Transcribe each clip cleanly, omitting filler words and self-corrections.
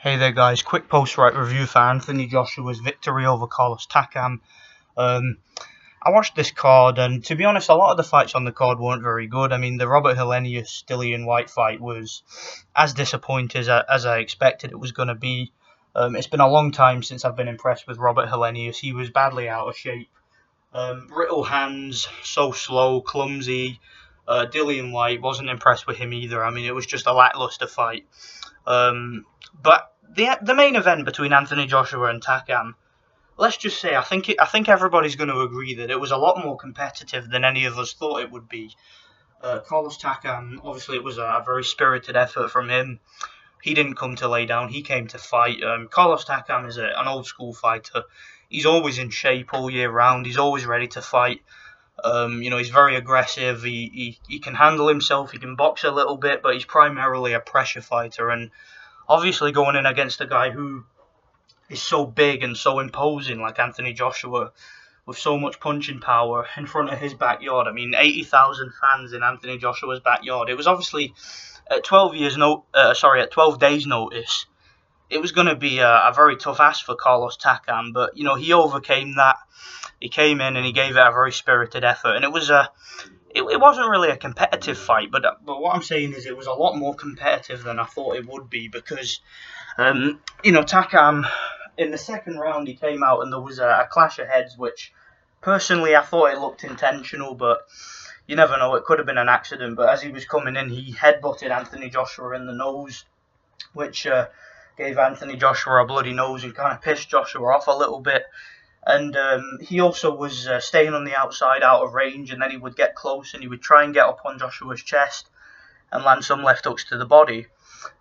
Hey there guys, quick post-fight review for Anthony Joshua's victory over Carlos Takam. Um, I watched this card and to be honest a lot of the fights on the card weren't very good. I mean the Robert Helenius-Dillian Whyte fight was as disappointing as I expected it was going to be. It's been a long time since I've been impressed with Robert Helenius. He was badly out of shape. Brittle hands, so slow, clumsy. Dillian Whyte, wasn't impressed with him either. I mean it was just a lackluster fight. But the main event between Anthony Joshua and Takam, let's just say I think everybody's going to agree that it was a lot more competitive than any of us thought it would be. Carlos Takam, obviously, it was a very spirited effort from him. He didn't come to lay down; he came to fight. Carlos Takam is an old school fighter. He's always in shape all year round. He's always ready to fight. He's very aggressive. He can handle himself. He can box a little bit, but he's primarily a pressure fighter. And obviously, going in against a guy who is so big and so imposing, like Anthony Joshua, with so much punching power in front of his backyard. I mean, 80,000 fans in Anthony Joshua's backyard. It was obviously at 12 days notice. It was going to be a very tough ask for Carlos Takam, but he overcame that. He came in and he gave it a very spirited effort, and it wasn't really a competitive fight, but what I'm saying is it was a lot more competitive than I thought it would be because, Takam, in the second round, he came out and there was a clash of heads, which personally I thought it looked intentional, but you never know, it could have been an accident. But as he was coming in, he headbutted Anthony Joshua in the nose, which gave Anthony Joshua a bloody nose and kind of pissed Joshua off a little bit. And he also was staying on the outside out of range, and then he would get close and he would try and get up on Joshua's chest and land some left hooks to the body.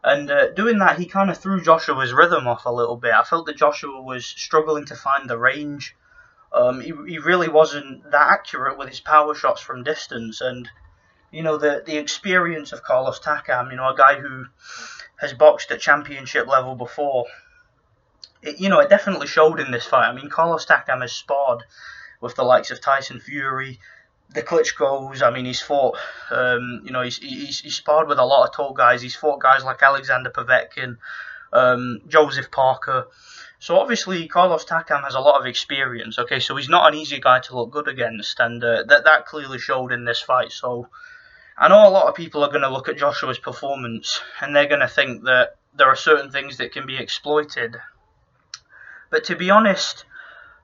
And doing that, he kind of threw Joshua's rhythm off a little bit. I felt that Joshua was struggling to find the range. He really wasn't that accurate with his power shots from distance. And, the experience of Carlos Takam, a guy who has boxed at championship level before, it definitely showed in this fight. I mean, Carlos Takam has sparred with the likes of Tyson Fury, the Klitschko's. I mean, he's fought, he's sparred with a lot of tall guys. He's fought guys like Alexander Povetkin, Joseph Parker. So obviously, Carlos Takam has a lot of experience. Okay, so he's not an easy guy to look good against, and that clearly showed in this fight. So I know a lot of people are going to look at Joshua's performance and they're going to think that there are certain things that can be exploited. But to be honest,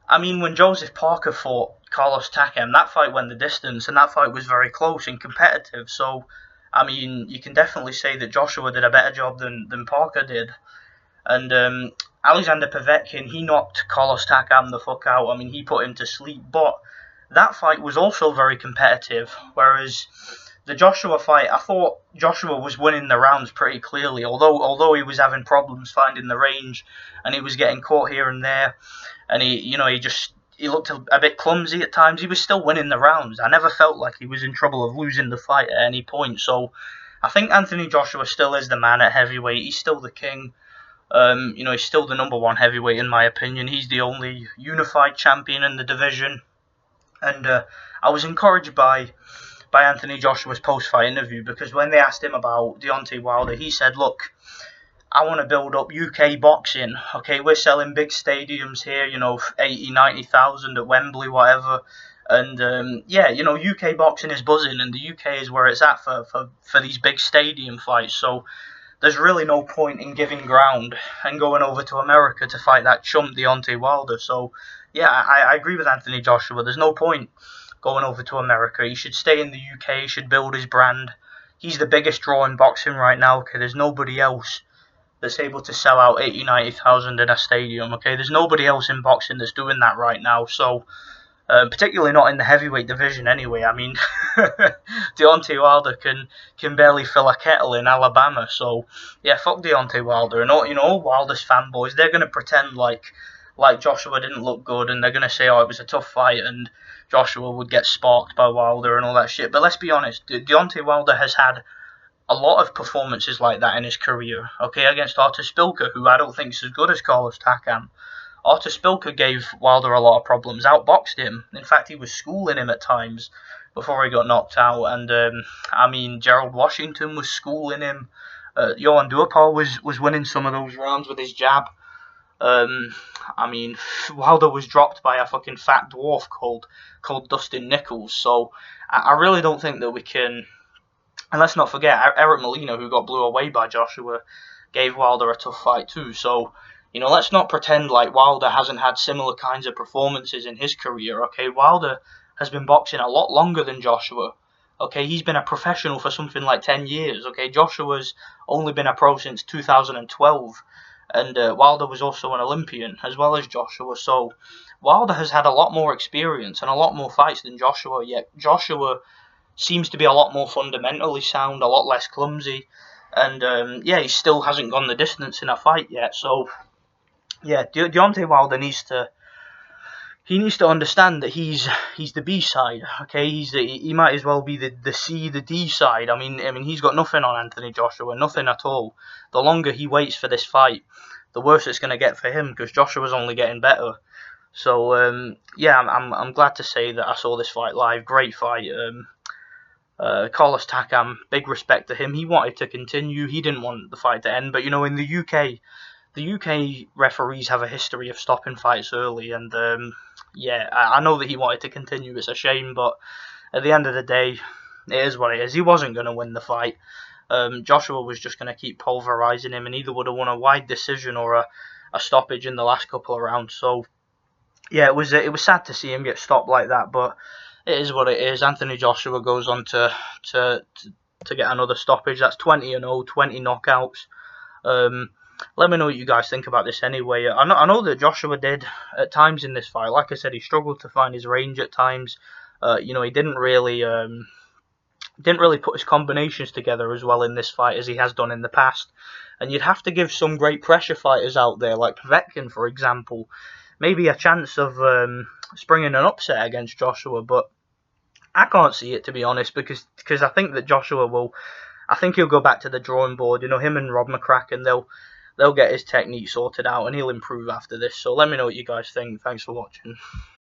I mean, when Joseph Parker fought Carlos Takam, that fight went the distance, and that fight was very close and competitive. So, I mean, you can definitely say that Joshua did a better job than Parker did. And Alexander Povetkin, he knocked Carlos Takam the fuck out. I mean, he put him to sleep. But that fight was also very competitive, whereas the Joshua fight, I thought Joshua was winning the rounds pretty clearly, although he was having problems finding the range and he was getting caught here and there, and he looked a bit clumsy at times. He was still winning the rounds. I never felt like he was in trouble of losing the fight at any point. So I think Anthony Joshua still is the man at heavyweight. He's still the king. He's still the number one heavyweight in my opinion. He's the only unified champion in the division, and I was encouraged by Anthony Joshua's post-fight interview, because when they asked him about Deontay Wilder, he said, look, I want to build up UK boxing. Okay, we're selling big stadiums here, 80, 90,000 at Wembley, whatever. And UK boxing is buzzing, and the UK is where it's at for these big stadium fights. So there's really no point in giving ground and going over to America to fight that chump Deontay Wilder. So yeah, I agree with Anthony Joshua. There's no point going over to America. He should stay in the UK, he should build his brand. He's the biggest draw in boxing right now. Okay, there's nobody else that's able to sell out 80, 90,000 in a stadium. Okay, there's nobody else in boxing that's doing that right now. So, particularly not in the heavyweight division anyway. I mean, Deontay Wilder can barely fill a kettle in Alabama. So, yeah, fuck Deontay Wilder. And all Wilder's fanboys, they're going to pretend like Joshua didn't look good, and they're going to say, oh, it was a tough fight, and Joshua would get sparked by Wilder and all that shit. But let's be honest, Deontay Wilder has had a lot of performances like that in his career. Okay, against Artur Spilka, who I don't think is as good as Carlos Takam. Artur Spilka gave Wilder a lot of problems, outboxed him. In fact, he was schooling him at times before he got knocked out. And, Gerald Washington was schooling him. Johan Duhaupas was winning some of those rounds with his jab. I mean, Wilder was dropped by a fucking fat dwarf called Dustin Nichols. So I really don't think that we can. And let's not forget, Eric Molina, who got blew away by Joshua, gave Wilder a tough fight too. So, let's not pretend like Wilder hasn't had similar kinds of performances in his career, okay? Wilder has been boxing a lot longer than Joshua. Okay, he's been a professional for something like 10 years, okay? Joshua's only been a pro since 2012, and Wilder was also an Olympian, as well as Joshua. So, Wilder has had a lot more experience and a lot more fights than Joshua, yet Joshua seems to be a lot more fundamentally sound, a lot less clumsy, and he still hasn't gone the distance in a fight yet. So yeah, Deontay Wilder needs to understand that he's the B side. Okay, he might as well be the C, the D side. I mean he's got nothing on Anthony Joshua, nothing at all. The longer he waits for this fight, the worse it's going to get for him, because Joshua's only getting better. So I'm glad to say that I saw this fight live. Great fight. Carlos Takam, big respect to him. He wanted to continue. He didn't want the fight to end. But in the UK referees have a history of stopping fights early, and I know that he wanted to continue. It's a shame, but at the end of the day, it is what it is. He wasn't going to win the fight. Joshua was just going to keep pulverizing him, and either would have won a wide decision or a stoppage in the last couple of rounds. So yeah, it was sad to see him get stopped like that, but it is what it is. Anthony Joshua goes on to get another stoppage. That's 20-0, 20 knockouts. Let me know what you guys think about this anyway. I know that Joshua did at times in this fight. Like I said, he struggled to find his range at times. He didn't really put his combinations together as well in this fight as he has done in the past. And you'd have to give some great pressure fighters out there, like Povetkin, for example, maybe a chance of springing an upset against Joshua, but I can't see it, to be honest, because I think that I think he'll go back to the drawing board. Him and Rob McCracken, they'll get his technique sorted out, and he'll improve after this. So let me know what you guys think. Thanks for watching.